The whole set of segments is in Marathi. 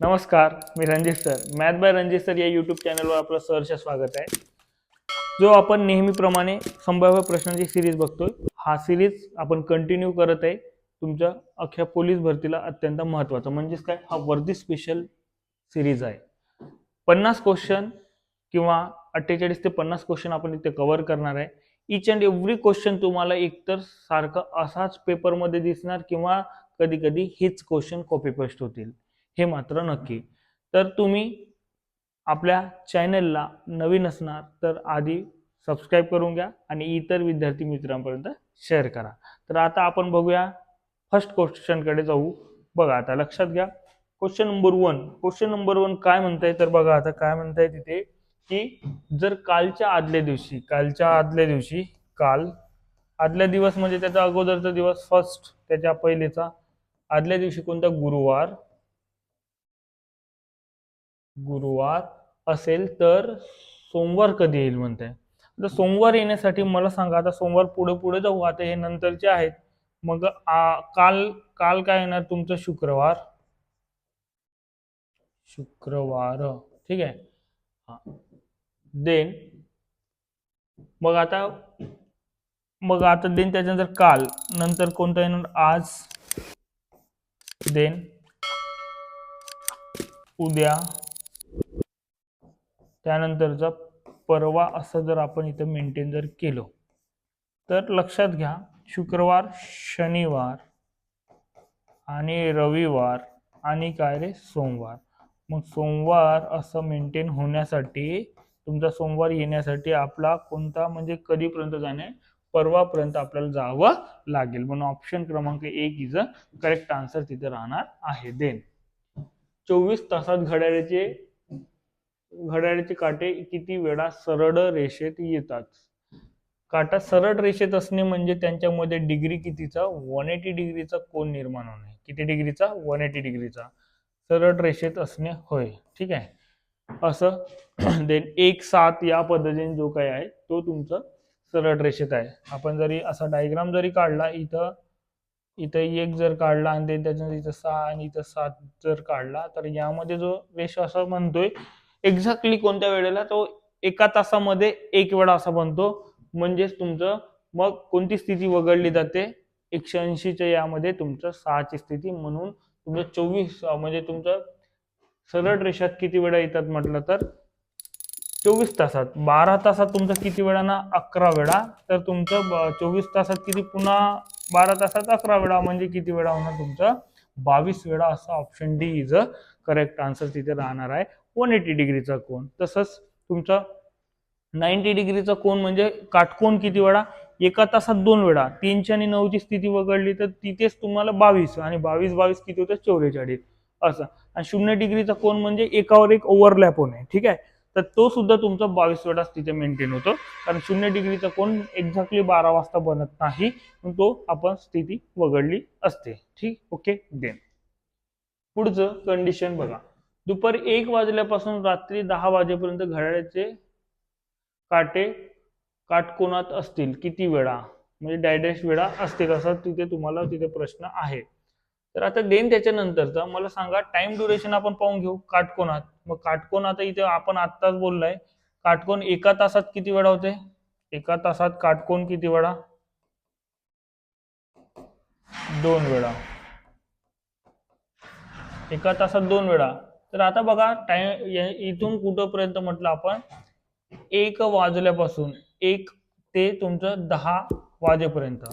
नमस्कार, मी Ranjit sir. Math by Ranjit sir या यूट्यूब चॅनलवर आपलं सहर्ष स्वागत आहे. जो आपण नेहमीप्रमाणे संभाव्य प्रश्नांची सिरीज बघतोय, हा सिरीज आपण कंटिन्यू करत आहे. तुमच्या अख्ख्या पोलीस भरतीला अत्यंत महत्त्वाचा म्हणजेच काय, हा वर्दी स्पेशल सिरीज आहे. 50 क्वेश्चन किंवा 48 ते 50 क्वेश्चन आपण इथे कव्हर करणार आहे. इच अँड एव्हरी क्वेश्चन तुम्हाला एकतर सारखं असाच पेपरमध्ये दिसणार किंवा कधी कधी हेच क्वेश्चन कॉपी पेस्ट होतील, हे मात्र नक्की. तर तुम्ही आपल्या चॅनलला नवीन असणार तर आधी सबस्क्राईब करून घ्या आणि इतर विद्यार्थी मित्रांपर्यंत शेअर करा. तर आता आपण बघूया, फर्स्ट क्वेश्चनकडे जाऊ. बघा आता लक्षात घ्या, क्वेश्चन नंबर 1 काय म्हणताय, तर बघा आता काय म्हणताय तिथे की जर काल आदल्या दिवस म्हणजे त्याचा अगोदरचा दिवस फर्स्ट, त्याच्या पहिलेचा आदल्या दिवशी कोणता गुरुवार असेल तर सोमवार कधी येईल म्हणताय. आता सोमवार येण्यासाठी मला सांगा, आता सोमवार पुढे पुढे जाऊ, आता हे नंतरचे आहेत. मग काल काय येणार तुमचं, शुक्रवार. ठीक आहे. देन मग आता देन त्याच्यानंतर काल नंतर कोणता येणार, आज. देन उद्या, त्यानंतरचा परवा, असं जर आपण इथं मेंटेन जर केलं तर लक्षात घ्या, शुक्रवार, शनिवार आणि रविवार आणि काय रे, सोमवार. मग सोमवार असं मेंटेन होण्यासाठी, तुमचा सोमवार येण्यासाठी आपला कोणता म्हणजे कधीपर्यंत जाणे, परवापर्यंत आपल्याला जावं लागेल. म्हणून ऑप्शन क्रमांक 1 इज अ करेक्ट आन्सर तिथे राहणार आहे. देन 24 तासात घड्याळाचे काटे किती वेळा सरळ रेषेत येतात. काटा सरळ रेषेत असणे म्हणजे त्यांच्यामध्ये डिग्री कितीचा, 180 डिग्रीचा कोन निर्माण होणे. किती डिग्रीचा, 180 डिग्रीचा सरळ रेषेत असणे होय. ठीक आहे. असं देन 1-7 या पद्धतीने जो काही आहे तो तुमचा सरळ रेषेत आहे. आपण जरी असा डायग्राम जरी काढला, इथं 1 जर काढला आणि त्याच्यानंतर इथं 6 आणि इथं 7 जर काढला, तर यामध्ये जो रेष असं म्हणतोय एक्झॅक्टली कोणत्या वेळेला, तो 1 तासामध्ये 1 वेळा असा बनतो. म्हणजेच तुमचं मग कोणती स्थिती वगळली जाते, 180च्या यामध्ये तुमचं 6ची स्थिती. म्हणून तुमचं 24 म्हणजे तुमचं सरळ रेषात किती वेळा येतात म्हटलं तर 24 तासात. 12 तासात तुमचं किती वेळा ना, 11 वेळा. तर तुमचं 24 तासात किती, पुन्हा 12 तासात 11 वेळा म्हणजे किती वेळा होणार तुमचं, 22 वेळा. असा option D is a correct answer तिथे राहणार आहे. 180 डिग्रीचा कोन. तसंच तुमचा 90 डिग्रीचा कोन म्हणजे काटकोन किती वेळा, 1 तासात 2 वेळा. 3ची आणि 9ची स्थिती वगळली तर तिथेच तुम्हाला 22 आणि 22 किती होतं, 44 असं. आणि 0 डिग्रीचा कोन म्हणजे एकावर एक ओव्हरलॅप होणे. ठीक आहे. तर तो सुद्धा तुमचा 22 वेळा तिथे मेंटेन होतो, कारण 0 डिग्रीचा कोन एक्झॅक्टली 12 वाजता बनत नाही, तो आपण स्थिती वगळली असते. ठीक, ओके. देन पुढचं कंडिशन बघा, दुपारी 1 वाजल्यापासून रात्री 10 वाजेपर्यंत घड्याळाचे काटे काटकोनात असतील किती वेळा, म्हणजे डायरेक्ट वेळा असतील, असा तिथे तुम्हाला तिथे प्रश्न आहे. तर आता देन त्याच्यानंतरचा मला सांगा, टाइम ड्युरेशन आपण पाहून घेऊ काटकोनात. मग काटकोन आता इथे आपण आत्ताच बोललाय, काटकोन 1 तासात किती वेळा होते, 1 तासात काटकोन किती वेळा, 2 वेळा. 1 तासात 2 वेळा. तर आता बघा, टाइम इथून कुठपर्यंत म्हटलं आपण, 1 वाजल्यापासून 1 ते तुमचं 10 वाजेपर्यंत.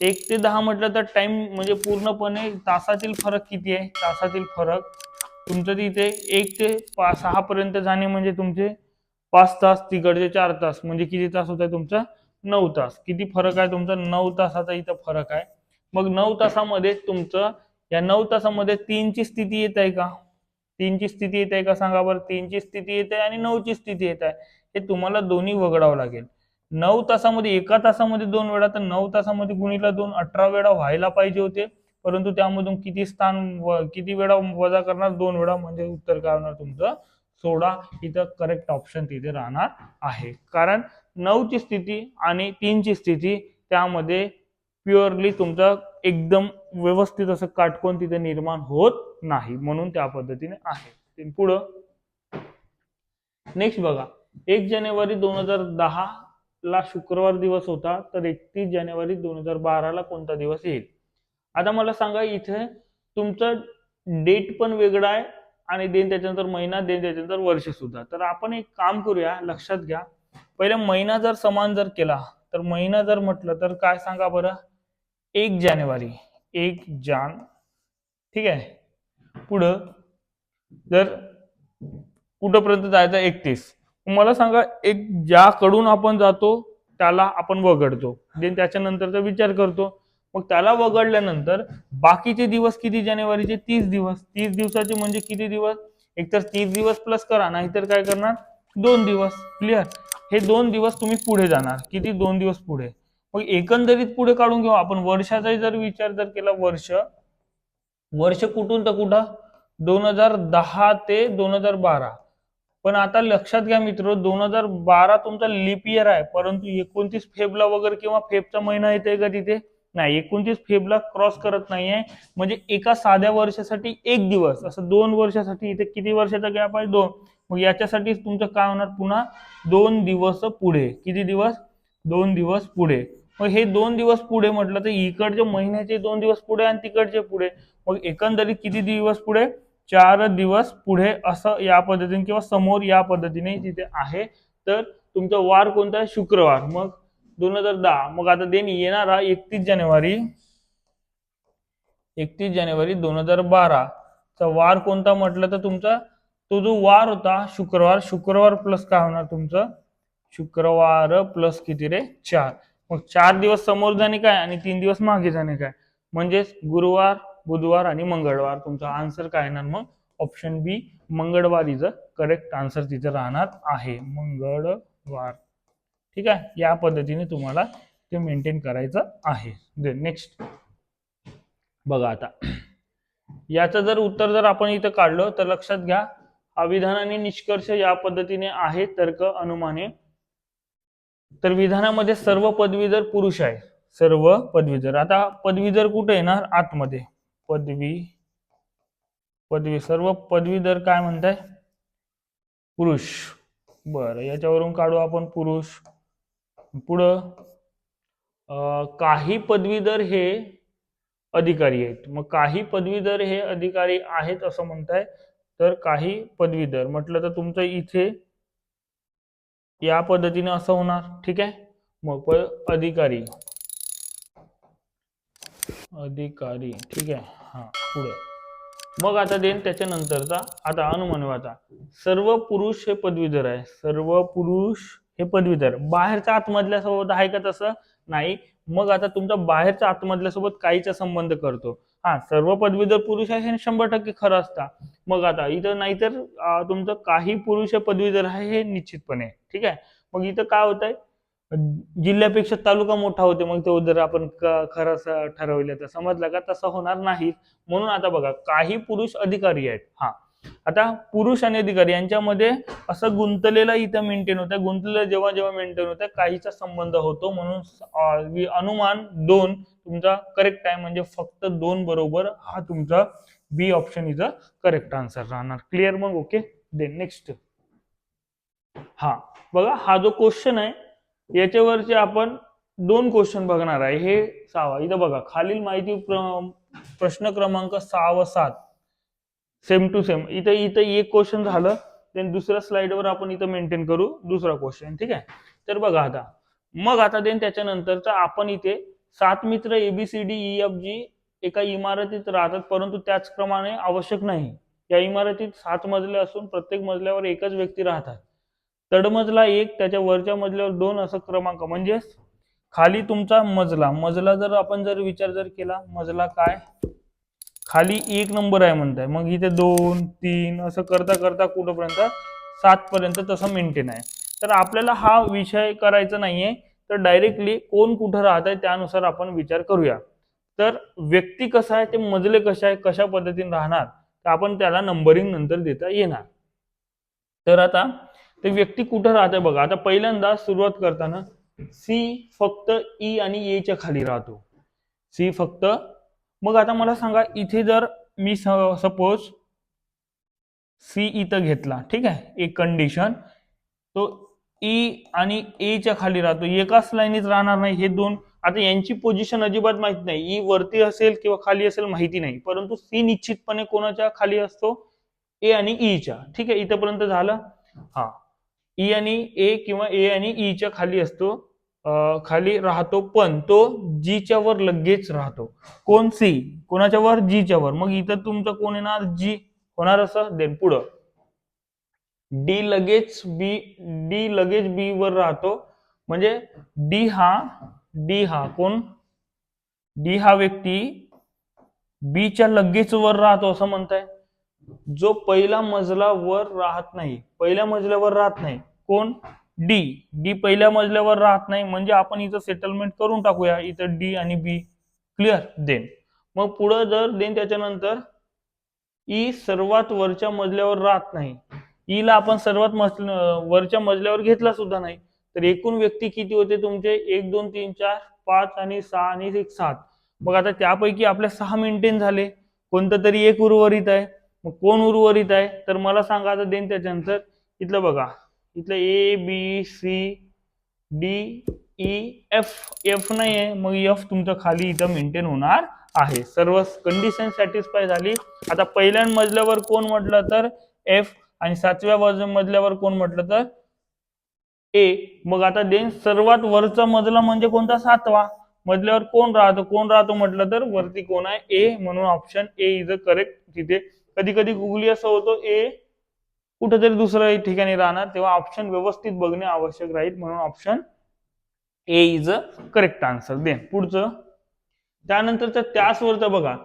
1 ते 10 म्हटलं तर टाइम म्हणजे पूर्णपणे तासातील फरक किती आहे, तासातील फरक तुमचं तिथे 1 ते 6 पर्यंत जाणे म्हणजे तुमचे 5 तास, तिकडचे 4 तास, म्हणजे किती तास होत आहे तुमचं, 9 तास. किती फरक आहे तुमचा, 9 तासाचा इथं फरक आहे. मग 9 तासामध्ये तुमचं, या 9 तासामध्ये 3ची स्थिती येत आहे का, 3ची स्थिती येत आहे का सांगा बरं. 3ची स्थिती येत आहे आणि 9ची स्थिती येत आहे, हे तुम्हाला दोन्ही वगळावं लागेल. 9 तासामध्ये 1 तासामध्ये 2 वेळा, तर 9 तासामध्ये गुणिले 2 18 वेळा व्हायला पाहिजे होते, परंतु त्यामधून किती वेळा वजा करणार, 2 वेळा, म्हणजे उत्तर काय होणार तुमचं 16. इथं करेक्ट ऑप्शन तिथे राहणार आहे, कारण 9ची स्थिती आणि 3ची स्थिती त्यामध्ये प्युअरली तुमचा एकदम व्यवस्थित असं काटकोन तिथे निर्माण होत नाही, म्हणून त्या पद्धतीने आहे. पुढं नेक्स्ट बघा, 1 जानेवारी 2010 ला शुक्रवार दिवस होता, तर 31 जानेवारी 2012 ला कोणता दिवस येईल? आता मला सांगा, इथे तुमचं डेट पण वेगळा आहे आणि देन त्याच्यानंतर महिना, देन त्याच्यानंतर वर्ष सुद्धा. तर आपण एक काम करूया, लक्षात घ्या. पहिले महिना जर समान जर केला, तर महिना जर म्हटलं तर काय सांगा बरं, 1 जानेवारी, 1 जान, ठीक आहे. पुढं जर कुठपर्यंत जायचं 31, मला सांगा, एक ज्याकडून आपण जातो त्याला आपण वगळतो, देन त्याच्यानंतरचा विचार करतो, मग त्याला वगळल्यानंतर बाकीचे दिवस किती जानेवारीचे? 30 दिवस. 30 दिवसाचे म्हणजे किती दिवस? एकतर 30 दिवस प्लस करा, नाहीतर काय करणार, 2 दिवस. क्लिअर? हे 2 दिवस तुम्ही पुढे जाणार. किती? 2 दिवस पुढे. मग एकंदरीत पुढे काढून घेऊ आपण. वर्षाचा जर विचार जर केला, वर्ष कुठून तर कुठं, 2010 ते 2012. पण आता लक्षात घ्या मित्र, 2012 तुमचा लीप इयर आहे, परंतु 29 फेबला वगैरे किंवा फेबचा महिना येते का तिथे? नाही, 29 फेबला क्रॉस करत नाहीये. म्हणजे एका साध्या वर्षासाठी 1 दिवस, असं 2 वर्षासाठी इथे किती वर्षाचा गॅप आहे? 2. मग याच्यासाठी तुमचं काय होणार? पुन्हा 2 दिवस पुढे. किती दिवस? 2 दिवस पुढे. मग हे 2 दिवस पुढे म्हटलं तर इकडचे महिन्याचे 2 दिवस पुढे आणि तिकडचे पुढे. मग एकंदरीत किती दिवस पुढे? 4 दिवस पुढे, असं या पद्धतीने किंवा समोर या पद्धतीने तिथे आहे. तर तुमचा वार कोणता आहे? शुक्रवार. मग 2010. मग आता देन येणारा 31 जानेवारी 2012 चा वार कोणता म्हटलं तर तुमचा तो जो वार होता शुक्रवार प्लस काय होणार तुमचं? शुक्रवार प्लस किती रे? 4. मग 4 दिवस समोर जाणे काय आणि 3 दिवस मागे जाणे काय, म्हणजेच गुरुवार, बुधवार आणि मंगळवार. तुमचा आन्सर काय येणार मग? ऑप्शन बी, मंगळवार इज अ करेक्ट आन्सर तिथे राहणार आहे. मंगळवार. ठीक आहे, या पद्धतीने तुम्हाला ते मेंटेन करायचं आहे. नेक्स्ट बघा, आता याचं जर उत्तर जर आपण इथं काढलं तर लक्षात घ्या, अविधान आणि निष्कर्ष या पद्धतीने आहे. तर्क, अनुमाने. तर विधानामध्ये सर्व पदवीधर पुरुष आहे. सर्व पदवीधर. आता पदवीधर कुठे येणार? आतमध्ये. पदवी सर्व पदवीधर काय म्हणताय? पुरुष. बरं, याच्यावरून काढू आपण पुरुष. पुढं काही पदवीधर हे अधिकारी आहेत. मग काही पदवीधर हे अधिकारी आहेत असं म्हणताय, तर काही पदवीधर म्हटलं तर तुमचं इथे या पद्धतीने असं होणार. ठीक आहे, मग अधिकारी. ठीक आहे. हा, पुढे मग आता देन त्याच्यानंतरचा आता अनुमानवाचा. सर्व पुरुष हे पदवीधर आहे. सर्व पुरुष हे पदवीधर. बाहेरच्या आतमधल्या सोबत आहे का? तसं नाही. मग आता तुमचा बाहेरच्या आतमधल्या सोबत काहीचा संबंध करतो. हा, सर्व पदवीधर पुरुष आहे हे 100% खरं असता. मग आता इथं नाहीतर तुमचं काही पुरुष हे पदवीधर आहे हे निश्चितपणे. ठीक आहे, मग इथं काय होत आहे, जिल्ह्यापेक्षा तालुका मोठा होते. मग तो जर आपण खरं ठरवलं तर समजलं का? तसं होणार नाही. म्हणून आता बघा, काही पुरुष अधिकारी आहेत. हा, आता पुरुष आणि अधिकारी यांच्यामध्ये असं गुंतलेला इथं मेंटेन होतं. गुंतलेलं जेव्हा जेव्हा मेंटेन होतं काहीचा संबंध होतो. म्हणून अनुमान 2 तुमचा करेक्ट आहे. म्हणजे फक्त 2 बरोबर हा तुमचा B option is a correct answer राहणार. क्लिअर? मग ओके. Then next. हा बघा, हा जो क्वेश्चन आहे याच्यावरचे आपण 2 क्वेश्चन बघणार आहे. हे 6वा. इथं बघा, खालील माहिती प्रश्न क्रमांक 6 व 7 सेम टू सेम. इथं एक क्वेश्चन झालं, देन दुसऱ्या स्लाइडवर आपण इथं मेंटेन करू दुसरा क्वेश्चन. ठीक आहे, तर बघा आता. मग आता देन त्याच्यानंतरचा आपण इथे 7 मित्र ABCDEFG एका इमारतीत राहतात, परंतु त्याचप्रमाणे आवश्यक नाही. या इमारतीत 7 मजले असून प्रत्येक मजल्यावर एकच व्यक्ती राहतात. तडमजला 1, त्याच्या वरच्या मजल्यावर 2 असं क्रमांक. म्हणजे खाली तुमचा मजला जर आपण जर विचार जर केला, मजला काय, खाली 1 नंबर आहे म्हणताय, मग इथे 2, 3 असं करता करता कुठपर्यंत 7 पर्यंत तसं मेंटेन आहे. तर आपल्याला हा विषय करायचा नाहीये, तर डायरेक्टली कोण कुठं राहत आहे त्यानुसार आपण विचार करूया. तर व्यक्ती कसा आहे, ते मजले कशा आहे, कशा पद्धतीने राहणार, तर आपण त्याला नंबरिंग नंतर देता येणार. तर आता ते व्यक्ती कुठं राहते बघा. आता पहिल्यांदा सुरुवात करताना सी फक्त ई आणि ए च्या खाली राहतो. सी फक्त. मग आता मला सांगा, इथे जर मी सपोज सी इथं घेतला, ठीक आहे, एक कंडिशन, तो ई आणि ए च्या खाली राहतो, एकाच लाईनीत राहणार नाही, हे दोन, आता यांची पोझिशन अजिबात माहित नाही, ई वरती असेल किंवा खाली असेल माहिती नाही, परंतु सी निश्चितपणे कोणाच्या खाली असतो, ए आणि ई च्या, ठीक आहे, इथपर्यंत झालं. हा, ई आणि ए किंवा ए आणि ई च्या खाली असतो, खाली राहतो, पण तो जी च्या वर लगेच राहतो. कोण? सी. कोणाच्या वर? जी च्या वर. मग इथं तुमचं कोण येणार? जी होणार असं. देन पुढं डी लगेच बी वर राहतो, म्हणजे डी हा कोण? डी हा व्यक्ती बी च्या लगेच वर राहतो असं म्हणताय. जो पहिला मजला वर राहत नाही, पहिल्या मजल्यावर राहत नाही, कोण? डी पहिल्या मजल्यावर राहत नाही, म्हणजे आपण इथं सेटलमेंट करून टाकूया, इथं डी आणि बी. क्लिअर? देन मग पुढं जर देन त्याच्यानंतर ई सर्वात वरच्या मजल्यावर राहत नाही, ईला आपण सर्वात वरच्या मजल्यावर घेतला सुद्धा नाही, तर एकूण व्यक्ती किती होते तुमचे? 1 2 3 4 5 आणि 6 आणि 1 7. मग आता त्यापैकी आपल्या 6 मेंटेन झाले, कोणतं तरी एक उर्वरित आहे. मग कोण उर्वरित आहे? तर मला सांगा आता देन त्याच्यानंतर इथलं बघा, इथलं A B C D E F नाही आहे, मग एफ तुमचं खाली इथं मेंटेन होणार आहे. सर्व कंडिशन सॅटिस्फाय झाली. आता पहिल्या मजल्यावर कोण म्हटलं तर एफ, आणि 7व्या मजल्यावर कोण म्हटलं तर ए. मग आता देन सर्वात वरचा मजला म्हणजे कोणता? 7वा मजल्यावर कोण राहतो म्हटलं तर वरती कोण आहे? ए. म्हणून option A is a correct. तिथे कधी कधी गुगली असं होतो ए कुठेतरी दुसऱ्या ठिकाणी राहणार, तेव्हा ऑप्शन व्यवस्थित बघणे आवश्यक राहील, म्हणून option A is a correct answer. Then पुढचं त्यानंतरचं त्याच वरचं बघा,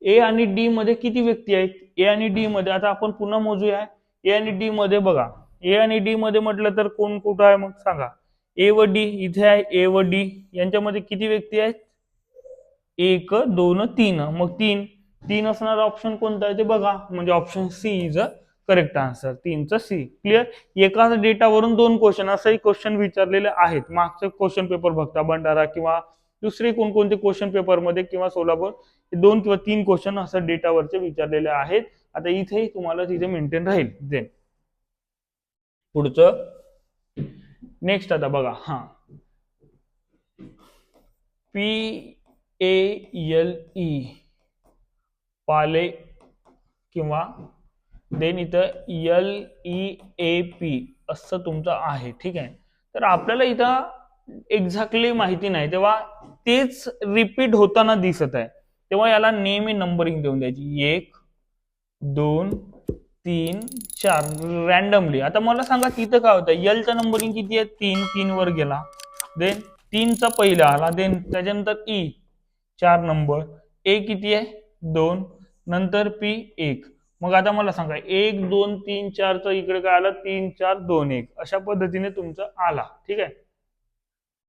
ए आणि डी मध्ये किती व्यक्ती आहेत? ए आणि डी मध्ये आता आपण पुन्हा मोजूया. ए आणि डी मध्ये बघा, ए आणि डी मध्ये म्हटलं तर कोण कुठं आहे? मग सांगा. ए व डी इथे आहे, ए व डी यांच्यामध्ये किती व्यक्ती आहेत? 1 2 3. मग तीन असणारा ऑप्शन कोणता आहे ते बघा, म्हणजे option C is a correct answer. 3चं सी. क्लिअर? एकाच डेटावरून 2 क्वेश्चन असंही क्वेश्चन विचारलेले आहेत. मागचे क्वेश्चन पेपर बघता भंडारा किंवा दुसरे कोणकोणते क्वेश्चन पेपर मध्ये किंवा सोलापूर, 2 किंवा 3 क्वेश्चन असं डेटावरचे विचारलेले आहेत. आता इथेही तुम्हाला तिथे मेंटेन राहील. देन पुढचं नेक्स्ट आता बघा, हा PALE पाले किंवा देन इथं LEAP असं तुमचं आहे, ठीक आहे. तर आपल्याला इथं एक्झॅक्टली माहिती नाही, तेव्हा तेच रिपीट होताना दिसत आहे, तेव्हा याला नेहमी नंबरिंग देऊन द्यायची. 1 2 3 4 रॅन्डमली. आता मला सांगा तिथं काय होतं? एलचं नंबरिंग किती आहे? 3 वर गेला, देन 3चा पहिला आला, देन त्याच्यानंतर ई 4 नंबर, ए किती आहे? 2, नंतर पी 1. मग आता मला सांगा 1 2 3 4चा इकडे काय आला? 3 4 2 1 अशा पद्धतीने तुमचा आला, ठीक आहे.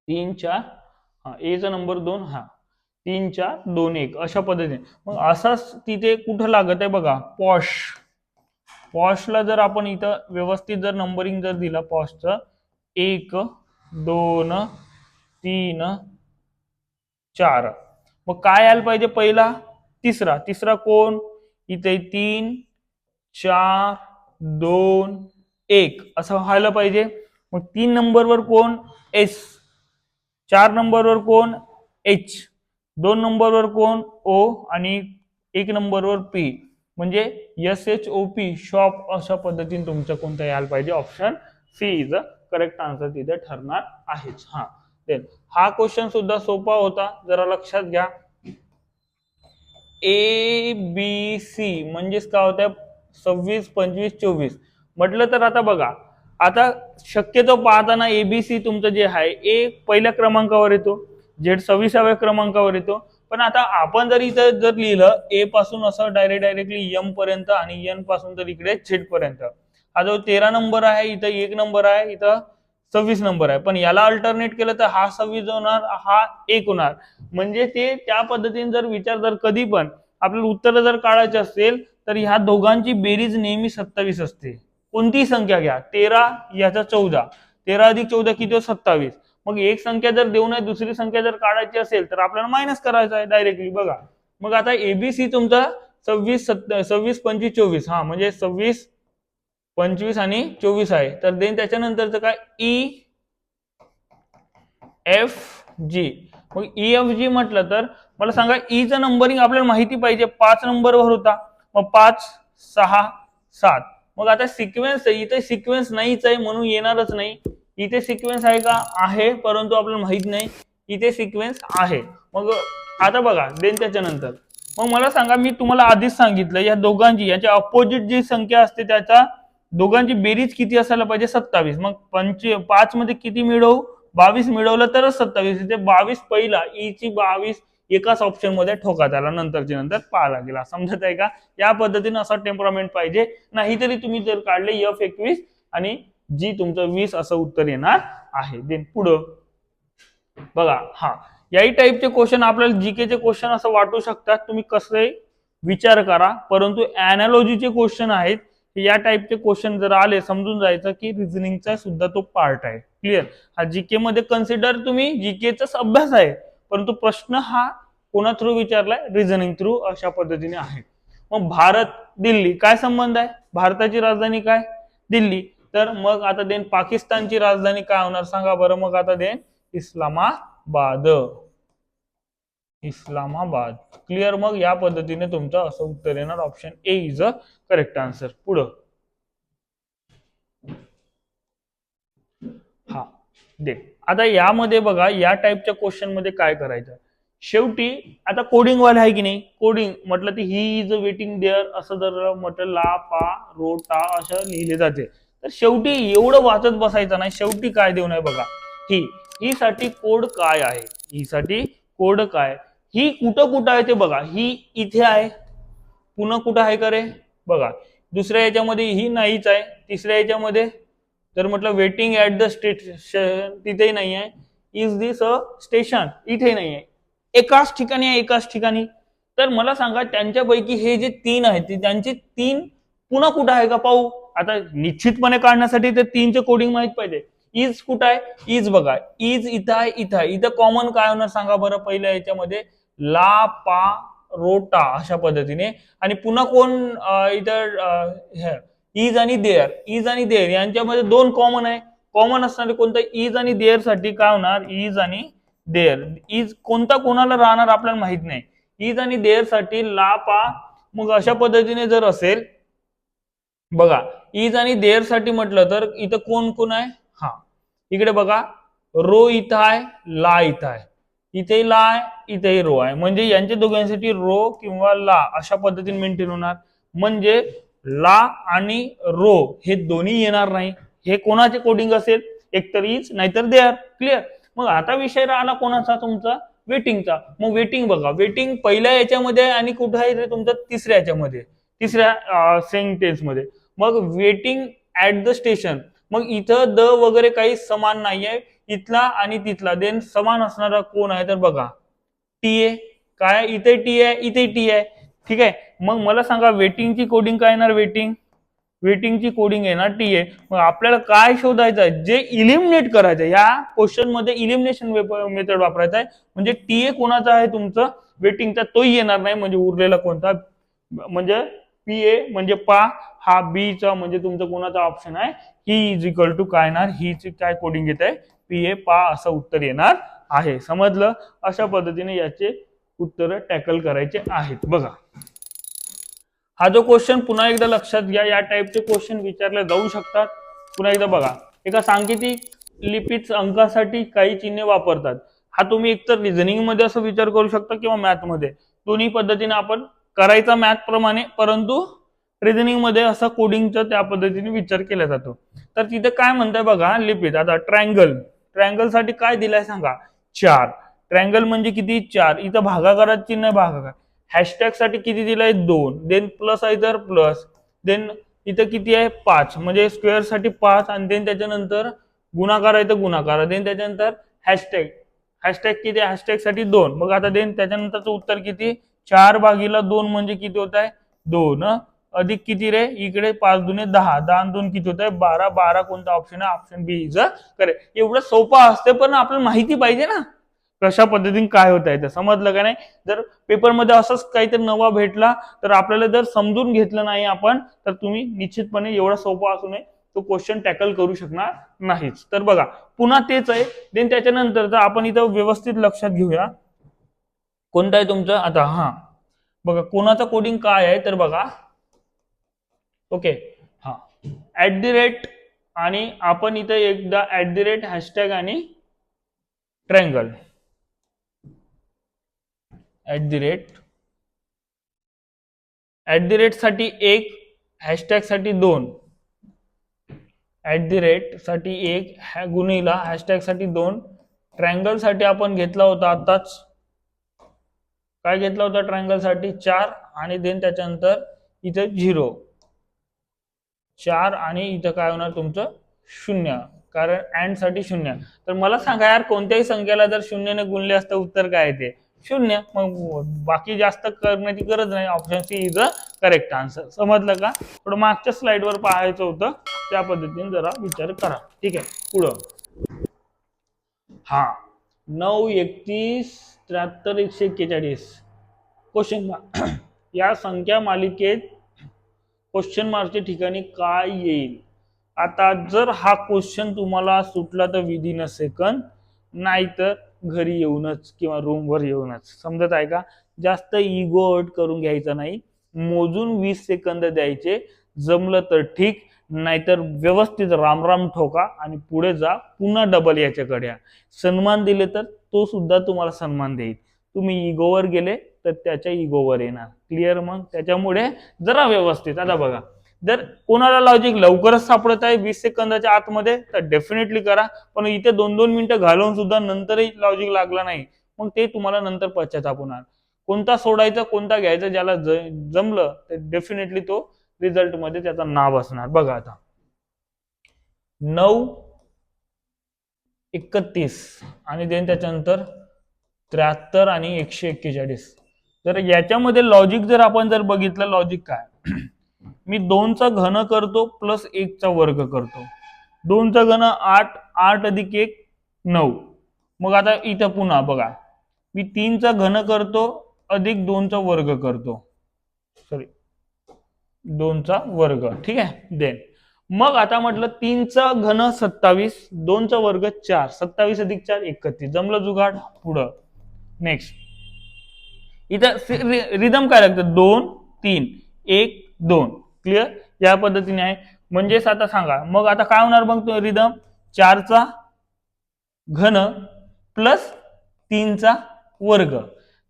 3 4 हा एचा नंबर 2, हा 3 4 2 1 अशा पद्धतीने. मग असाच तिथे कुठं लागत आहे बघा, पॉशला जर आपण इथं व्यवस्थित जर नंबरिंग जर दिला पॉशचं, 1 2 3 4, मग काय यायला पाहिजे? पहिला तिसरा कोण? इथे 3 4 2 1 असं व्हायला पाहिजे. मग 3 नंबरवर कोण? एस. 4 नंबरवर कोण? एच. 2 नंबरवर कोण? ओ. आणि 1 नंबरवर पी, म्हणजे SHOP शॉप. अशा पद्धतीने तुमचं कोणतं यायला पाहिजे? Option C is a correct answer तिथे ठरणार आहेच. हा देन हा क्वेश्चन सुद्धा सोपा होता, जरा लक्षात घ्या. ABC म्हणजेच काय होतं? 26 25 24 म्हटलं तर आता बघा, आता शक्यतो पाहताना एबीसी तुमचं जे आहे ए पहिल्या क्रमांकावर येतो, झेड 26व्या क्रमांकावर येतो. पण आता आपण जर इथं जर लिहिलं ए पासून असं डायरेक्टली एम पर्यंत आणि एन पासून तर इकडे झेड पर्यंत, हा जो 13 नंबर आहे इथं 1 नंबर आहे, इथं 26 नंबर आहे, पण याला अल्टरनेट केलं तर हा 26 होणार, हा 1 होणार. म्हणजे ते त्या पद्धतीने जर विचार जर कधी पण आपल्याला उत्तर जर काढायचे असेल तर ह्या दोघांची बेरीज नेहमी 27 असते. कोणती संख्या घ्या, 13 याचा 14, 13 अधिक 14 किती? 27. मग एक संख्या जर देऊ नये, दुसरी संख्या जर काढायची असेल तर आपल्याला मायनस करायचं आहे डायरेक्टली. बघा मग आता एबीसी तुमचा 26 25 24 हा म्हणजे 26 25 आणि 24 आहे. तर देन त्याच्यानंतरचं काय EFG. मग EFG म्हटलं तर मला सांगा ईचं नंबरिंग आपल्याला माहिती पाहिजे, 5 नंबरवर होता. मग 5 6 7. मग आता सिक्वेन्स आहे, इथे सिक्वेन्स नाहीच आहे म्हणून येणारच नाही. इथे सिक्वेन्स आहे का? आहे, परंतु आपल्याला माहित नाही. इथे सिक्वेन्स आहे. मग आता बघा देन त्याच्यानंतर मग मला सांगा, मी तुम्हाला आधीच सांगितलं या दोघांची, याच्या अपोजिट जी संख्या असते त्याचा दोघांची बेरीज किती असायला पाहिजे? 27. मग 5 मध्ये किती मिळवू? 22 मिळवलं तरच 27. इथे 22 पहिला, ईची 22 एकाच ऑप्शन मध्ये ठोका, त्याला नंतरची नंतर पाहा लागेल. समजत आहे का? या पद्धतीने असा टेम्परामेंट पाहिजे. नाहीतरी तुम्ही जर काढले F21 आणि जी तुमचं 20 असं उत्तर येणार आहे. देन पुढं बघा, हा याही टाईपचे क्वेश्चन आपल्याला जीकेचे क्वेश्चन असं वाटू शकतात. तुम्ही कसे विचार करा, परंतु अॅनालॉजीचे क्वेश्चन आहेत. या टाईपचे क्वेश्चन जर आले समजून जायचं की रिझनिंगचा सुद्धा तो पार्ट आहे. क्लिअर? हा जीके मध्ये कन्सिडर तुम्ही जीकेचाच अभ्यास आहे, परंतु प्रश्न हा कोणा थ्रू विचारलाय? रिझनिंग थ्रू अशा पद्धतीने आहे. मग भारत दिल्ली काय संबंध आहे? भारताची राजधानी काय? दिल्ली. तर मग आता देन पाकिस्तानची राजधानी काय होणार सांगा बरं? मग आता देन इस्लामाबाद. इस्लामाबाद. क्लिअर? मग या पद्धतीने तुमचं असं उत्तर येणार. Option A is a correct answer. पुढं हा दे. आता यामध्ये बघा, या टाईपच्या क्वेश्चन मध्ये काय करायचं? शेवटी आता कोडिंग वाले आहे की नाही, कोडिंग म्हटलं तर he is a waiting there असं जर म्हटलं ला पा रो टा असं लिहिले जाते, तर शेवटी एवढं वाचत बसायचं नाही. शेवटी काय देऊ नये बघा, ही साठी कोड काय आहे? ही साठी कोड काय? ही कुठं कुठं आहे ते बघा. ही इथे आहे, पुन्हा कुठं आहे का रे? बघा दुसऱ्या याच्यामध्ये ही नाहीच आहे. तिसऱ्या याच्यामध्ये तर म्हटलं वेटिंग ऍट द स्टेशन तिथेही नाही आहे. इज दिस अ स्टेशन इथे नाही आहे. एकाच ठिकाणी आहे, एकाच ठिकाणी. तर मला सांगा त्यांच्यापैकी हे जे 3 आहेत त्यांचे 3 पुन्हा कुठं आहे का पाहू. आता निश्चितपणे काढण्यासाठी ते 3चे कोडिंग माहित पाहिजे. इज कुठं आहे? इज बघा, इज इथं आहे, इथं आहे. इथं कॉमन काय होणार सांगा बरं? पहिल्या याच्यामध्ये ला पा रोटा अशा पद्धतीने. आणि पुन्हा कोण इथं इज आणि देअर. इज आणि देअर यांच्यामध्ये 2 कॉमन आहे. कॉमन असणारे कोणतं? इज आणि देअर साठी काय होणार? इज आणि देअर. इज कोणता कोणाला राहणार आपल्याला माहित नाही. इज आणि देअर साठी ला पा. मग अशा पद्धतीने जर असेल बघा, इज आणि देअर साठी म्हटलं तर इथं कोण कोण आहे? हा इकडे बघा, रो इथं आहे, ला इथं आहे. इथे ला आहे, इथेही रो आहे. म्हणजे यांच्या दोघांसाठी रो किंवा ला अशा पद्धतीने मेंटेन होणार. म्हणजे ला आणि रो हे दोन्ही येणार नाही. हे कोणाचे कोडिंग असेल? एकतर इज नाहीतर देअर. क्लिअर? मग आता विषय राहिला कोणाचा? तुमचा वेटिंगचा. मग वेटिंग बघा, वेटिंग पहिल्या याच्यामध्ये आणि कुठं आहे रे तुमचं? तिसऱ्या याच्यामध्ये, तिसऱ्या सेंटेन्स मध्ये. मग वेटिंग ऍट द स्टेशन. मग इथं द वगैरे काही समान नाहीये. इथला आणि तिथला देन समान असणारा कोण आहे? तर बघा टी ए. काय? इथे टी आहे, इथे टी आहे. ठीक आहे? मग मला सांगा वेटिंगची कोडिंग काय येणार? वेटिंगची कोडिंग येणार टी ए. मग आपल्याला काय शोधायचं आहे? जे इलिमिनेट करायचं आहे. या क्वेश्चन मध्ये इलिमिनेशन मेथड वापरायचं आहे. म्हणजे टी ए कोणाचा आहे? तुमचं वेटिंगचा, तोही येणार नाही. म्हणजे उरलेला कोणता? म्हणजे पी ए म्हणजे पा. हा बी चा म्हणजे तुमचं कोणाचा ऑप्शन आहे? ही इज इक्वल टू काय येणार? हीची काय कोडिंग येत आहे? पी ए पा असं उत्तर येणार आहे. समजलं? अशा पद्धतीने याचे उत्तर टॅकल करायचे आहेत. बघा हा जो क्वेश्चन पुन्हा एकदा लक्षात घ्या. या टाईपचे क्वेश्चन विचारले जाऊ शकतात. पुन्हा एकदा बघा, एका सांकेतिक लिपीत अंकासाठी काही चिन्हे वापरतात. हा तुम्ही एकतर रिझनिंग मध्ये असं विचार करू शकता किंवा मॅथ मध्ये. दोन्ही पद्धतीने आपण करायचा मॅथ प्रमाणे, परंतु रिझनिंग मध्ये असा कोडिंगचा त्या पद्धतीने विचार केला जातो. तर तिथे काय म्हणताय बघा लिपीत. आता ट्रायंगल साठी काय दिलाय सांगा? 4. ट्रायंगल म्हणजे किती? 4. इथं भागाकारात चिन्ह आहे, भागाकार. हॅशटॅग साठी किती दिलाय? 2. देन प्लस आहे तर प्लस. देन इथं किती आहे? 5. म्हणजे स्क्वेअर साठी 5. आणि देन त्याच्यानंतर गुणाकार आहे तर गुणाकार. देन त्याच्यानंतर हॅशटॅग किती? हॅशटॅग साठी 2. मग आता देन त्याच्यानंतरचं उत्तर किती? 4/2 म्हणजे किती होत आहे? 2. अधिक किती रे? इकडे 5 दुने 10. 10 2 किती होत आहे? 12. 12 कोणता ऑप्शन आहे? Option B is correct. एवढं सोपं असते पण आपल्याला माहिती पाहिजे ना. कशा पद्धतीने काय होत आहे ते समजलं का नाही. जर पेपरमध्ये असंच काहीतरी नवा भेटला तर आपल्याला जर समजून घेतलं नाही आपण तर तुम्ही निश्चितपणे एवढा सोपा असू नये तो क्वेश्चन टॅकल करू शकणार नाहीच. तर बघा पुन्हा तेच आहे. देन त्याच्यानंतर जर आपण इथं व्यवस्थित लक्षात घेऊया कोणतं आहे तुमचं आता. हा बघा कोणाचं कोडिंग काय आहे तर बघा ओके हा @ आणि आपण इथं एकदा @ हॅशटॅग आणि ट्रँगल @ साठी 1 हॅशटॅग साठी 2 साठी 1 गुणिला हॅशटॅग साठी 2 ट्रँगल साठी आपण घेतला होता आताच काय घेतला होता ट्रँगल साठी 4 आणि देन त्याच्यानंतर इथं 0 4 आणि इथं काय होणार तुमचं 0 कारण अँड साठी 0. तर मला सांगा यार कोणत्याही संख्याला जर 0 ने गुणले असतं उत्तर काय येते 0. मग बाकी जास्त करण्याची गरज नाही. Option C is a correct answer. समजलं का. थोडं मागच्या स्लाइडवर पाहायचं होतं त्या पद्धतीने जरा विचार करा. ठीक आहे पुढं हा 9 31 73 141 क्वेश्चन मार्क या संख्या मालिकेत क्वेश्चन मार्कच्या ठिकाणी काय येईल. आता जर हा क्वेश्चन तुम्हाला सुटला तर विदिन अ सेकंद नाहीतर घरी येऊनच किंवा रूमवर येऊनच. समजत आहे का. जास्त इगो हर्ट करून घ्यायचा नाही. मोजून 20 सेकंद द्यायचे. जमलं तर ठीक नाहीतर व्यवस्थित रामराम ठोका आणि पुढे जा. पुन्हा डबल याच्याकडे या. सन्मान दिले तर तो सुद्धा तुम्हाला सन्मान देईल. तुम्ही इगोवर गेले तर त्याच्या इगोवर येणार. क्लिअर. मग त्याच्यामुळे जरा व्यवस्थित. आता बघा जर कोणाला लॉजिक लवकरच सापडत आहे 20 सेकंदाच्या आतमध्ये तर डेफिनेटली करा. पण इथे 2-2 मिनिटं घालवून सुद्धा नंतरही लॉजिक लागला नाही मग ते तुम्हाला नंतर पश्चाताप होणार. कोणता सोडायचा कोणता घ्यायचा ज्याला जमलं तर डेफिनेटली तो रिझल्ट मध्ये त्याचा नाव असणार. बघा आता 9 31 आणि देन त्याच्यानंतर 73 आणि 141. तर याच्यामध्ये लॉजिक जर आपण जर बघितलं लॉजिक काय मी 2 चा घन करतो प्लस 1 चा वर्ग करतो. 2 चा घन 8 8 अधिक 1 9. मग आता इथं पुन्हा बघा मी 3 चा घन करतो अधिक 2 चा वर्ग करतो. सॉरी 2 चा वर्ग. ठीक आहे. देन मग आता म्हटलं 3 चा घन 27 2 चा वर्ग 4 27 अधिक 4 31. जमलं जुगाड. पुढं नेक्स्ट इथं रिदम काय लागतं 2 3 1 2. क्लिअर. या पद्धतीने आहे. म्हणजेच आता सांगा मग आता काय होणार मग तो रिदम 4 चा घन प्लस 3 चा वर्ग.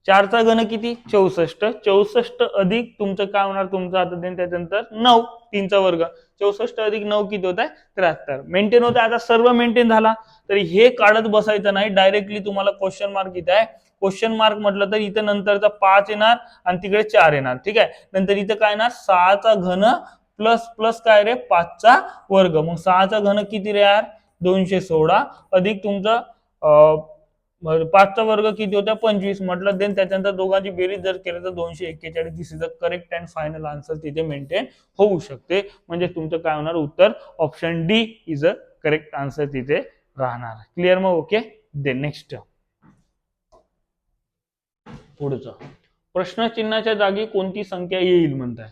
4 चा घन किती 64 64 अधिक तुमचं काय होणार तुमचं आता त्याच्यानंतर 9 3 चा वर्ग 64 अधिक 9 किती होत आहे 73. मेंटेन होत आहे. आता सर्व मेंटेन झाला तरी हे काढत बसायचं नाही. डायरेक्टली तुम्हाला क्वेश्चन मार्क इथे आहे. क्वेश्चन मार्क म्हटलं तर इथे नंतरचा 5 येणार आणि तिकडे 4 येणार. ठीक आहे. नंतर इथं काय येणार 6 चा घन प्लस प्लस काय रे 5 चा वर्ग. मग 6 चा घन किती रे यार 216 अधिक तुमचं 5 चा वर्ग किती होता 25 म्हटलं. देन त्याच्यानंतर दोघांची बेरीज जर केलं तर 241. This is the correct and final answer तिथे मेंटेन होऊ शकते. म्हणजे तुमचं काय होणार उत्तर option D is a correct answer तिथे राहणार. क्लिअर. मग ओके. देन नेक्स्ट पुढचं प्रश्नचिन्हाच्या जागी कोणती संख्या येईल म्हणताय.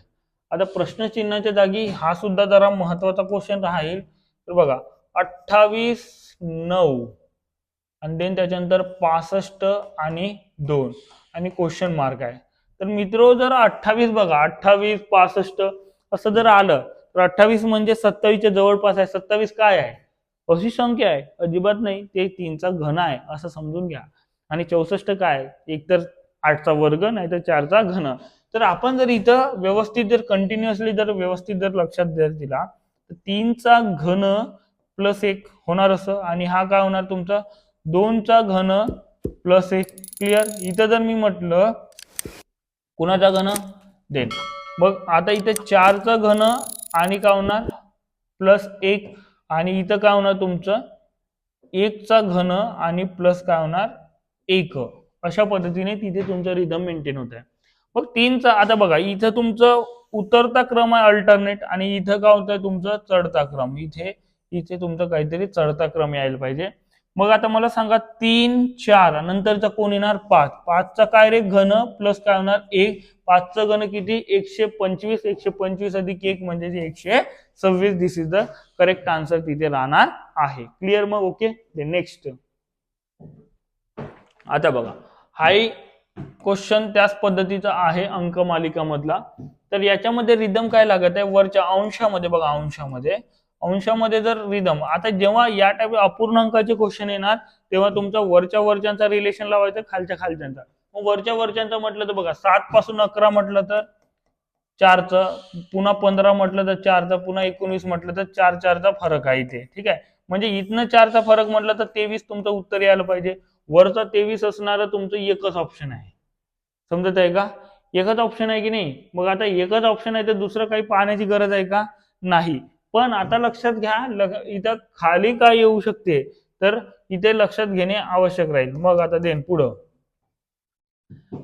आता प्रश्नचिन्हाच्या जागी हा सुद्धा जरा महत्वाचा क्वेश्चन राहील. तर बघा 28 9 आणि देन त्याच्यानंतर 65 आणि 2 आणि क्वेश्चन मार्क आहे. तर मित्र जर 28 बघा 28 65 असं जर आलं तर 28 म्हणजे 27 च्या जवळपास आहे. 27 काय आहे अशी संख्या आहे अजिबात नाही. ते 3 चा घन आहे असं समजून घ्या. आणि 64 काय एक तर 8 चा वर्ग नाही तर 4 चा घन. तर आपण जर इथं व्यवस्थित जर कंटिन्युअसली जर व्यवस्थित जर लक्षात जर दिला तर 3 चा घन प्लस 1 होणार असं आणि हा काय होणार तुमचा 2 चा घन प्लस 1. क्लिअर. इथं जर मी म्हटलं कुणाचा घन देन मग आता इथे 4 चा घन आणि काय होणार प्लस 1 आणि इथं काय होणार तुमचं 1 चा घन आणि प्लस काय होणार 1. अशा पद्धतीने तिथे तुमचं रिदम मेंटेन होत आहे. मग 3 चा आता बघा इथं तुमचं उतरता क्रम आहे अल्टरनेट आणि इथं काय होतंय तुमचं चढता क्रम. इथे तुमचं काहीतरी चढता क्रम यायला पाहिजे. मग आता मला सांगा 3 4 नंतरचा कोण येणार 5. 5चा काय रे घन प्लस काय होणार 1. 5चं घन किती 125. 125 अधिक 1 म्हणजे 126. दिस इज द करेक्ट आन्सर तिथे राहणार आहे. क्लिअर मग ओके. नेक्स्ट आता बघा हाही क्वेश्चन त्याच पद्धतीचा आहे अंकमालिका मधला. तर याच्यामध्ये रिदम काय लागत आहे वरच्या अंशामध्ये बघा अंशामध्ये जर रिदम आता जेव्हा या टाइप अपूर्णांकाचे क्वेश्चन येणार तेव्हा तुमचा वरच्या वरच्यांचा रिलेशन लावायचा खालच्या खालच्यांचा. मग वरच्या वरच्यांचा म्हटलं तर बघा 7 पासून 11 म्हटलं तर 4चं पुन्हा 15 म्हटलं तर 4चं पुन्हा 19 म्हटलं तर 4चा फरक आहे इथे. ठीक आहे म्हणजे इथनं 4चा फरक म्हटलं तर 23 तुमचं उत्तर यायला पाहिजे. वरचा 23 असणारं तुमचं एकच ऑप्शन आहे. समजत आहे का एकच ऑप्शन आहे की नाही. मग आता एकच ऑप्शन आहे तर दुसरं काही पाहण्याची गरज आहे का नाही. पण आता लक्षात घ्या इथं खाली काय येऊ शकते तर इथे लक्षात घेणे आवश्यक राहील. मग आता देन पुढं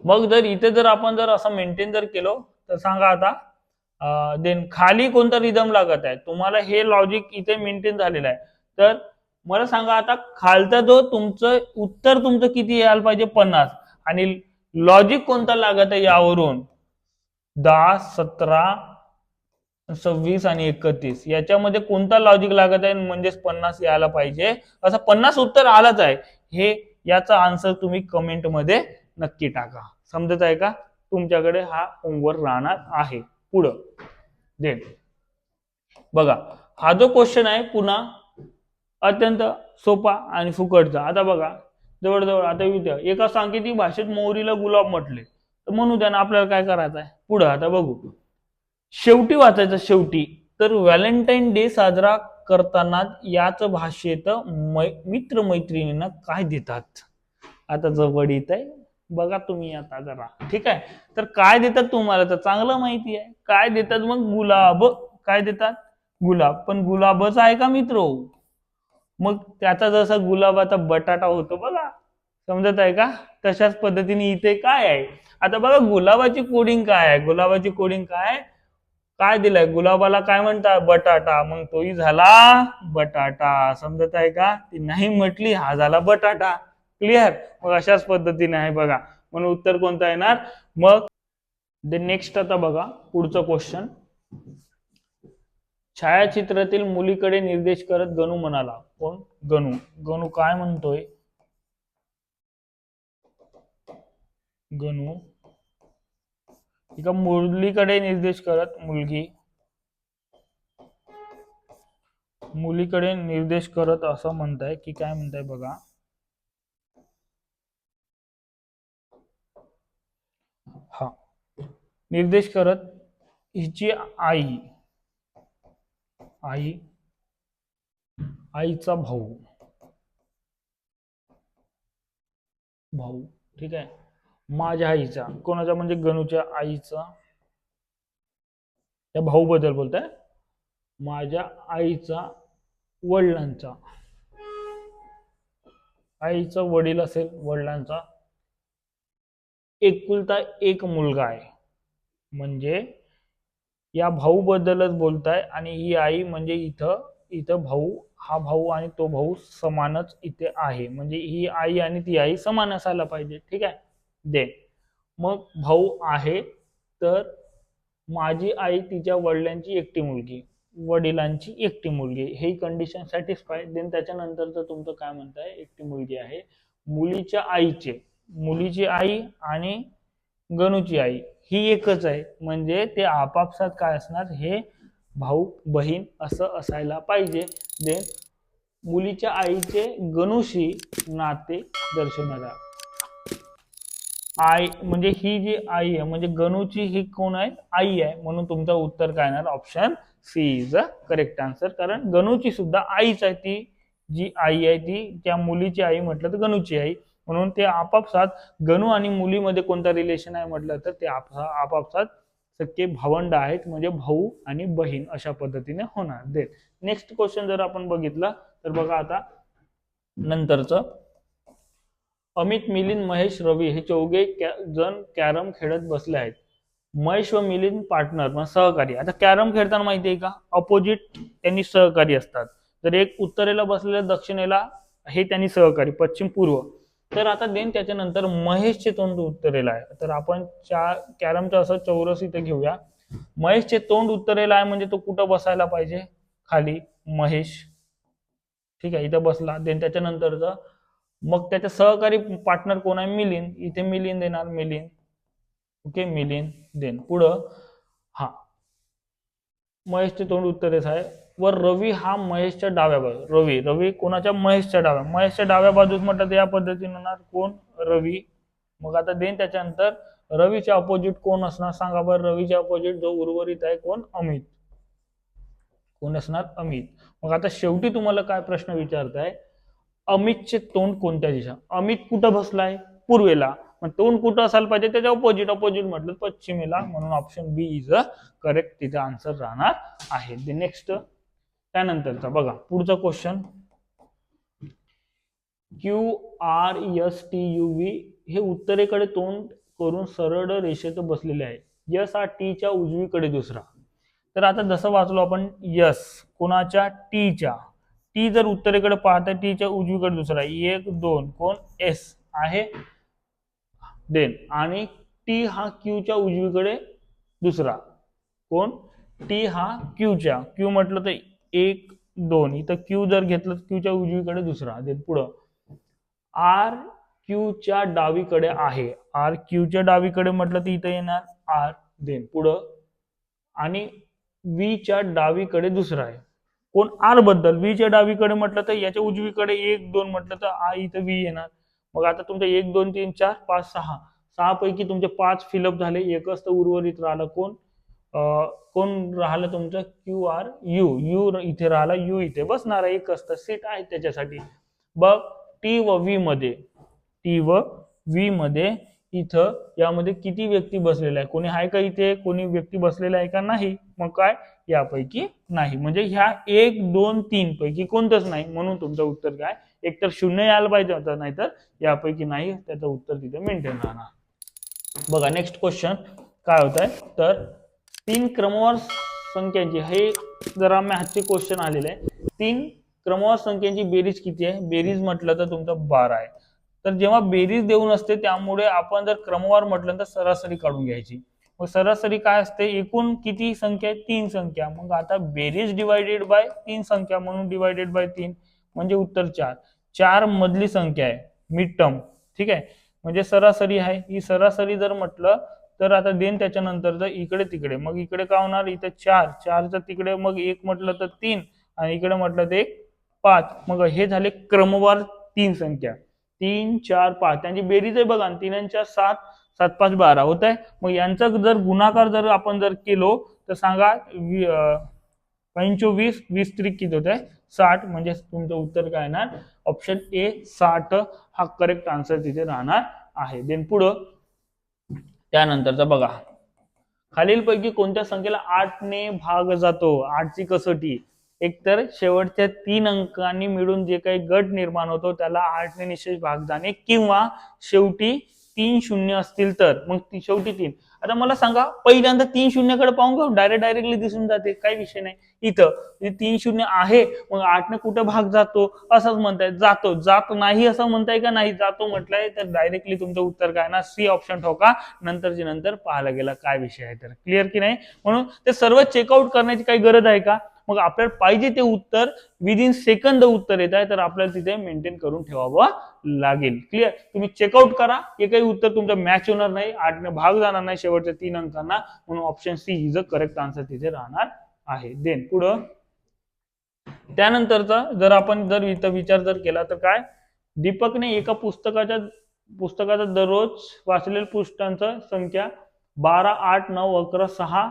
मग जर इथे जर आपण जर असं मेंटेन जर केलो तर सांगा आता देन खाली कोणता रिदम लागत आहे तुम्हाला हे लॉजिक इथे मेंटेन झालेलं आहे. तर मला सांगा आता खालचा जो तुमचं उत्तर तुमचं किती यायला पाहिजे 50 आणि लॉजिक कोणता लागत आहे यावरून 10 17 26 आणि 31 याच्यामध्ये कोणता लॉजिक लागत आहे म्हणजेच 50 यायला पाहिजे. असं 50 उत्तर आलंच आहे हे याचा आन्सर तुम्ही कमेंट मध्ये नक्की टाका. समजत आहे का तुमच्याकडे हा होमवर्क राहणार आहे. पुढं देन बघा हा जो क्वेश्चन आहे पुन्हा अत्यंत सोपा आणि फुकटचा. आता बघा जवळजवळ आता विद्या एका सांकेतिक भाषेत मोहरीला गुलाब म्हटले तर म्हणू द्या ना आपल्याला काय करायचं आहे पुढं आता बघू. शेवटी वाचायचं शेवटी तर व्हॅलेंटाईन डे साजरा करताना याच भाषेत मित्र मैत्रिणींना काय देतात. आता जवळ येत आहे बघा तुम्ही आता जरा ठीक आहे. तर काय देतात तुम्हाला तर चांगलं माहिती आहे काय देतात मग गुलाब. काय देतात गुलाब. पण गुलाबच आहे का मित्र. मग त्याचा जसा गुलाबाचा बटाटा होतो बघा समजत आहे का तशाच पद्धतीने इथे काय आहे. आता बघा गुलाबाची कोडिंग काय आहे गुलाबाची कोडिंग काय दिलंय गुलाबाला काय म्हणतात बटाटा. मग तोही झाला बटाटा. समजत आहे का ती नाही म्हटली हा झाला बटाटा. क्लिअर. मग अशाच पद्धतीने आहे बघा म्हणून उत्तर कोणतं येणार. मग नेक्स्ट आता बघा पुढचं क्वेश्चन छायाचित्रातील मुलीकडे निर्देश करत गणू म्हणाला. कोण गणू काय म्हणतोय गणू एका मुलीकडे निर्देश करत मुलीकडे निर्देश करत असं म्हणताय की काय म्हणताय बघा. हा निर्देश करत हिची आईचा भाऊ ठीक आहे माझ्या आईचा कोणाचा म्हणजे गणूच्या आईचा त्या भाऊ बद्दल बोलताय. माझ्या आईचा वडिलांचा आईचा वडील असेल वडिलांचा एकुलता एक मुलगा आहे म्हणजे या भाऊ बद्दलच बोलताय. आणि ही आई म्हणजे इथं भाऊ हा भाऊ आणि तो भाऊ समानच इथे आहे म्हणजे ही आई आणि ती आई समान असायला पाहिजे. ठीक आहे दे मग भाऊ आहे तर माझी आई तिच्या वडिलांची एकटी मुलगी वडिलांची एकटी मुलगी हे कंडिशन सॅटिस्फाय. देन त्याच्यानंतरचं तुमचं काय म्हणताय एकटी मुलगी आहे मुलीची आई आणि गणूची आई ही एकच आहे म्हणजे ते आपापसात काय असणार हे भाऊ बहीण असं असायला पाहिजे. देन मुलीच्या आईचे गणूशी नाते दर्शवणारा आई म्हणजे ही जी आई आहे म्हणजे गणूची ही कोण आहे आई आहे म्हणून तुमचं उत्तर काय येणार option C is the correct answer. कारण गणूची सुद्धा आईच आहे ती जी आई आहे ती त्या मुलीची आई म्हटलं तर गणूची आई म्हणून ते आपापसात गणू आणि मुलीमध्ये कोणता रिलेशन आहे म्हटलं तर ते आपापसात सख्खे भावंड आहेत म्हणजे भाऊ आणि बहीण अशा पद्धतीने होणार. दे नेक्स्ट क्वेश्चन जर आपण बघितलं तर बघा आता नंतरचं अमित मिलिंद महेश रवी हे चौघे जण कॅरम खेळत बसले आहेत. महेश व मिलिंद पार्टनर म्हणजे सहकारी. आता कॅरम खेळताना माहिती आहे का अपोजिट त्यांनी सहकारी असतात. तर एक उत्तरेला बसलेला दक्षिणेला हे त्यांनी सहकारी, पश्चिम पूर्व. तर आता देन त्याच्यानंतर महेशचे तोंड उत्तरेला आहे. तर आपण कॅरमचं असं चौरस इथे घेऊया. महेशचे तोंड उत्तरेला आहे म्हणजे तो कुठं बसायला पाहिजे? खाली महेश. ठीक आहे, इथं बसला. देन त्याच्यानंतरचा मग त्याचा सहकारी पार्टनर कोण आहे? मिलिंद. इथे मिलिंद देणार, मिलिंद. ओके, मिलिंद. देन पुढं हा महेशचे तोंड उत्तरेस आहे. व रवी हा महेशच्या डाव्या बाजू. रवी कोणाच्या? महेशच्या डाव्या बाजूस म्हटलं तर या पद्धतीने होणार. कोण? रवी. मग आता देन त्याच्यानंतर रवीच्या अपोजिट कोण असणार? सांगा बरं. रवीच्या अपोजिट जो उर्वरित आहे कोण? अमित. कोण असणार? अमित. मग आता शेवटी तुम्हाला काय प्रश्न विचारताय? अमितचे तोंड कोणत्या दिशा? अमित कुठं बसलाय? पूर्वेला. मग तोंड कुठं असायला पाहिजे? त्याच्या अपोजिट म्हटलं पश्चिमेला. म्हणून option B is a correct तिथे आन्सर राहणार आहे. नेक्स्ट त्यानंतरचा बघा पुढचा क्वेश्चन. QRSTUV हे उत्तरेकडे तोंड करून सरळ रेषेत बसलेले आहे. यस हा टीच्या उजवीकडे दुसरा. तर आता जसं वाचलो आपण, यस कोणाच्या? टीच्या. टी जर उत्तरेकडे पाहता, टीच्या उजवीकडे दुसरा. 1 2 कोण? एस आहे. देन आणि टी हा क्यूच्या उजवीकडे दुसरा. कोण? टी हा क्यूच्या. क्यू म्हटलं तर 1 2. इथं क्यू जर घेतलं क्यूच्या उजवीकडे दुसरा. देन पुढं आर क्यूच्या डावीकडे आहे. आर क्यूच्या डावीकडे म्हटलं तर इथं येणार आर. देन पुढं आणि व्ही च्या डावीकडे दुसरा आहे. कोण? आर बद्दल. व्ही च्या डावीकडे म्हटलं तर याच्या उजवीकडे 1 2 म्हटलं तर इथं व्ही येणार. मग आता तुमचं 1 2 3 4 5 6 6 पैकी तुमचे 5 फिलअप झाले. एकच तर उर्वरित राहिलं. कोण? कोण राहिलं तुमचं? QR you. यू इथे राहिला. यू इथे बसणार आहे. एकच तर सीट आहे त्याच्यासाठी. बघ टी व व्ही मध्ये इथं यामध्ये किती व्यक्ती बसलेल्या आहे? कोणी आहे का इथे? कोणी व्यक्ती बसलेला आहे का? नाही. मग काय? यापैकी नाही. म्हणजे ह्या 1 2 3 पैकी कोणतंच नाही. म्हणून तुमचं उत्तर काय? एकतर 0 यायला पाहिजे होतं, नाहीतर यापैकी नाही. त्याचं उत्तर तिथे मेंटेन राहणार. बघा नेक्स्ट क्वेश्चन काय होत आहे? तर 3 क्रमवार संख्यांची, हे जरा मॅथचे क्वेश्चन आलेले आहे. 3 क्रमवार संख्यांची बेरीज किती आहे? बेरीज म्हटलं तर तुमचं 12 आहे. तर जेव्हा बेरीज देऊन असते त्यामुळे आपण जर क्रमवार म्हटलं तर सरासरी काढून घ्यायची. मग सरासरी काय असते? एकूण किती संख्या आहे? 3 संख्या. मग आता बेरीज डिवायडेड बाय 3 संख्या म्हणून डिवायडेड बाय 3 म्हणजे उत्तर 4. 4 मधली संख्या आहे, मिड टर्म. ठीक आहे, म्हणजे सरासरी आहे. ही सरासरी जर म्हटलं तर आता देन त्याच्यानंतर इकडे तिकडे, मग इकडे काय होणार? इथे 4 4चं तिकडे, मग 1 म्हटलं तर 3 आणि इकडे म्हटलं तर 5. मग हे झाले क्रमवार 3 संख्या. 3 4 5 त्यांची बेरीज आहे बघा. 3 आणि 4 7 7 5 12 होत आहे. मग यांचा जर गुणाकार जर आपण जर केलो तर सांगा 25 20 त्रिक किती होत आहे? 60. म्हणजे तुमचं उत्तर काय येणार? ऑप्शन ए 60 हा करेक्ट आन्सर तिथे राहणार आहे. देन पुढं त्यानंतरचा बघा, खालीलपैकी कोणत्या संख्येला 8 ने भाग जातो? 8 ची कसोटी. एकतर शेवटच्या 3 अंकांनी मिळून जे काही गट निर्माण होतो त्याला 8 ने निश्चित भाग जाणे, किंवा शेवटी 3 शून्य असतील तर मग शेवटी 3. आता मला सांगा, पहिल्यांदा 3 शून्याकडे पाहून घेऊ, डायरेक्टली दिसून जाते, काही विषय नाही. इथं 3 शून्य आहे, मग 8 ने कुठे भाग जातो असंच म्हणताय? जातो. जात नाही असं म्हणताय का? नाही, जातो म्हटलंय तर डायरेक्टली तुमचं उत्तर काय ना? सी ऑप्शन ठोका. नंतरची नंतर पाहायला गेला काय विषय आहे तर. क्लिअर की नाही? म्हणून ते सर्व चेकआउट करण्याची काही गरज आहे का? मग आपल्याला पाहिजे ते उत्तर विदिन सेकंद उत्तर येत आहे, तर आपल्याला तिथे मेंटेन करून ठेवावं लागेल. क्लिअर? तुम्ही चेकआउट करा, एकही उत्तर तुमचं मॅच होणार नाही, 8 ने भाग जाणार नाही शेवटच्या 3 अंकांना. म्हणून option C is a correct answer तिथे राहणार आहे. देन पुढं त्यानंतरचा जर आपण जर इथं विचार जर केला तर काय? दीपकने एका पुस्तकाचा दररोज वाचलेल्या पृष्ठांची संख्या 12 8 9 11 6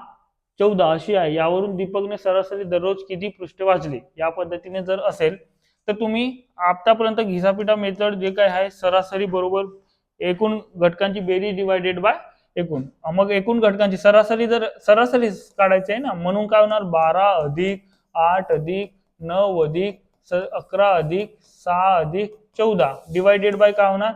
14 अशी आहे. यावरून दीपकने सरासरी दररोज किती पृष्ठे वाचली? या पद्धतीने जर असेल तर तुम्ही आतापर्यंत घिसापिटा मेथड जे काय आहे, सरासरी बरोबर एकूण घटकांची बेरीज डिवायडेड बाय एकूण. मग एकूण घटकांची सरासरी जर सरासरी काढायची आहे ना, म्हणून काय होणार? 12 अधिक 8 अधिक 9 अधिक 11 अधिक 6 अधिक 14 डिवायडेड बाय काय होणार?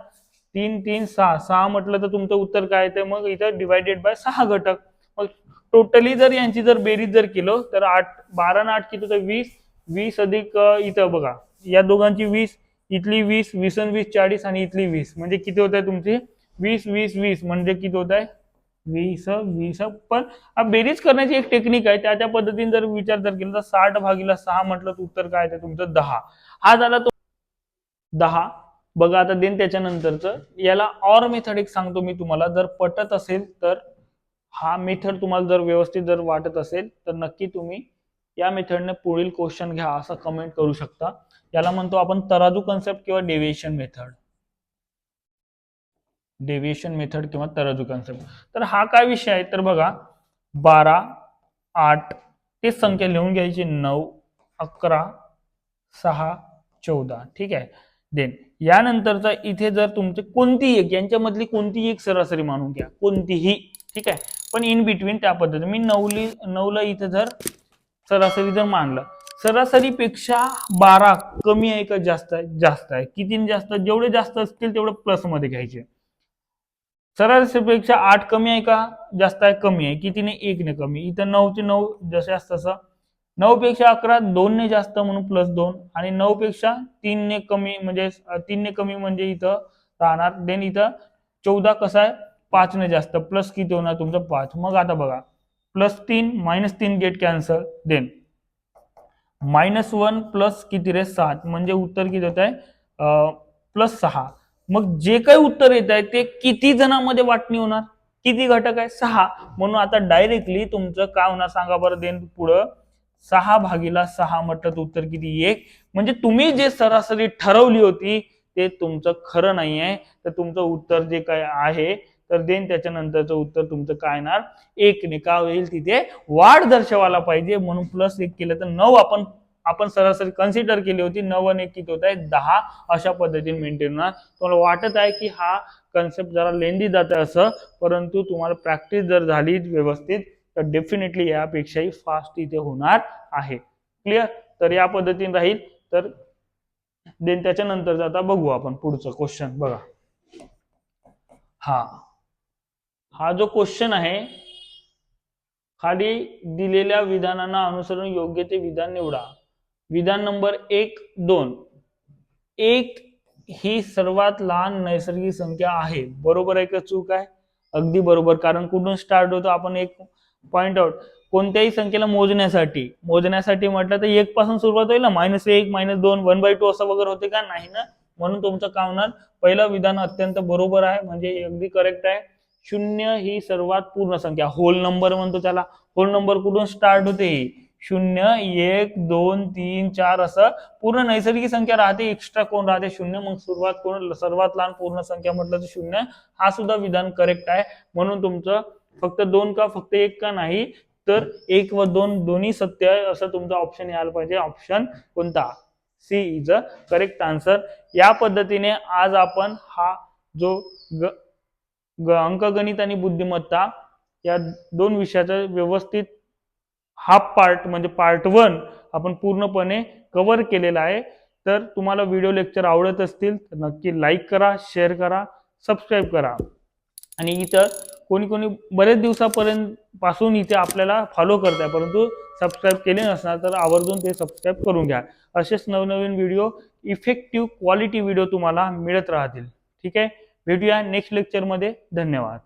3 3 6 6 म्हटलं तर तुमचं उत्तर काय येते? मग इथं डिवायडेड बाय 6 घटक. मग टोटली जर यांची जर बेरीज जर केलो तर 8 12 आणि 8 किती होतं? 20 20 अधिक इथं बघा या दोघांची 20 इथली 20, 20 आणि 20 40 आणि इथली 20 म्हणजे किती होत आहे तुमची 20 20 20 म्हणजे किती होत आहे 20 20. पण बेरीज करण्याची एक टेक्निक आहे, त्या पद्धतीने जर विचार जर केला तर 60/6 म्हटलं तर उत्तर काय आहे तुमचं 10. हा झाला तो 10. बघा आता देन त्याच्यानंतरचं याला ऑर मेथड एक सांगतो मी तुम्हाला, जर पटत असेल तर हा मेथड तुम्हाला जर व्यवस्थित जर वाटत असेल तर नक्की तुम्ही या मेथडने पुढील क्वेश्चन घ्या असं कमेंट करू शकता. याला म्हणतो आपण तराजू कन्सेप्ट किंवा डेव्हिएशन मेथड. डेव्हिएशन मेथड किंवा तराजू कन्सेप्ट. तर हा काय विषय आहे तर बघा 12 8 ते संख्या लिहून घ्यायची 9 11 6 14. ठीक आहे. देन यानंतरचा इथे जर तुमचे कोणतीही एक यांच्यामधली कोणतीही एक सरासरी मानून घ्या, कोणतीही. ठीक आहे. पण इन बिटवीन त्या पद्धतीने मी 9ला इथे जर सरासरी जर मानलं, सरासरीपेक्षा 12 कमी आहे का जास्त आहे? जास्त आहे. किती जास्त? जेवढे जास्त असतील तेवढे प्लस मध्ये घ्यायचे. सरासरीपेक्षा 8 कमी आहे का जास्त आहे? कमी आहे. कितीने? 1 ने कमी. इथं 9 चे 9 जसे असतं तसं. 9 पेक्षा 11 2 ने जास्त म्हणून +2 आणि 9 पेक्षा 3 ने कमी म्हणजे 3 ने कमी म्हणजे इथं राहणार. देन इथं 14 कसं आहे 5 ने जास्त प्लस किती होणार तुमचं 5. मग आता बघा +3 -3 गेट कॅन्सल. देन -1 प्लस किती रे 7 म्हणजे उत्तर किती होत आहे +6. मग जे काही उत्तर येत आहे ते किती जणांमध्ये वाटणी होणार? किती घटक आहे 6. म्हणून आता डायरेक्टली तुमचं काय होणार सांगा बरं. देन पुढं 6/6 म्हटलं तर उत्तर किती 1. म्हणजे तुम्ही जे सरासरी ठरवली होती ते तुमचं खरं नाही आहे. तर तुमचं उत्तर जे काय आहे तर देन त्याच्यानंतरचं उत्तर तुमचं काय येणार 1 ने. का होईल तिथे वाढ दर्शवायला पाहिजे म्हणून +1 केलं तर 9 आपण सरासरी कन्सिडर केली होती. 9 आणि 1 किती होत आहे 10. अशा पद्धतीने मेंटेन होणार. तुम्हाला वाटत आहे की हा कन्सेप्ट जरा लेंदी जात आहे असं, परंतु तुम्हाला प्रॅक्टिस जर झाली व्यवस्थित तर डेफिनेटली यापेक्षाही फास्ट इथे होणार आहे. क्लिअर. तर या पद्धतीने राहील. तर देन त्याच्यानंतर आता बघू आपण पुढचं क्वेश्चन. बघा हा जो क्वेश्चन आहे, खाली दिलेल्या विधानांना अनुसरून योग्य ते विधान निवडा. विधान नंबर 1 2. 1 ही सर्वात लहान नैसर्गिक संख्या आहे. बरोबर आहे का चूक आहे? अगदी बरोबर. कारण कुठून स्टार्ट होतो आपण एक पॉइंट आउट. कोणत्याही संख्येला मोजण्यासाठी म्हटलं तर 1 पासून सुरुवात होईल ना. -1 -2 1/2 असं वगैरे होते का? नाही ना. म्हणून तुमचं काय होणार पहिलं विधान अत्यंत बरोबर आहे म्हणजे अगदी करेक्ट आहे. 0 ही सर्वात पूर्ण संख्या, होल नंबर म्हणतो त्याला. होल नंबर कुठून स्टार्ट होते 0 1 2 3 4 असं पूर्ण नैसर्गिक संख्या राहते. एक्स्ट्रा कोण राहते 0. मग सुरुवात कोण सर्वात लहान पूर्ण संख्या म्हटलं तर 0. हा सुद्धा विधान करेक्ट आहे. म्हणून तुमचं फक्त 2 का फक्त 1 का नाही तर 1 व 2 दोन्ही सत्य आहे असं तुमचा ऑप्शन यायला पाहिजे. ऑप्शन कोणता? C is a correct answer. या पद्धतीने आज आपण हा जो अंकगणित आणि बुद्धिमत्ता या 2 विषयाचा व्यवस्थित हाफ पार्ट म्हणजे पार्ट 1 आपण पूर्णपणे कव्हर केलेला आहे. तर तुम्हाला व्हिडिओ लेक्चर आवडत असतील तर नक्की लाईक करा, शेअर करा, सबस्क्राईब करा. आणि इथं कोणी बरेच दिवसापर्यंत पासून इथे आपल्याला फॉलो करताय परंतु सबस्क्राईब केले नसणार तर आवर्जून ते सबस्क्राईब करून घ्या. असेच नवनवीन व्हिडिओ, इफेक्टिव्ह क्वालिटी व्हिडिओ तुम्हाला मिळत राहतील. ठीक आहे. भेटूया नेक्स्ट लेक्चरमध्ये. धन्यवाद.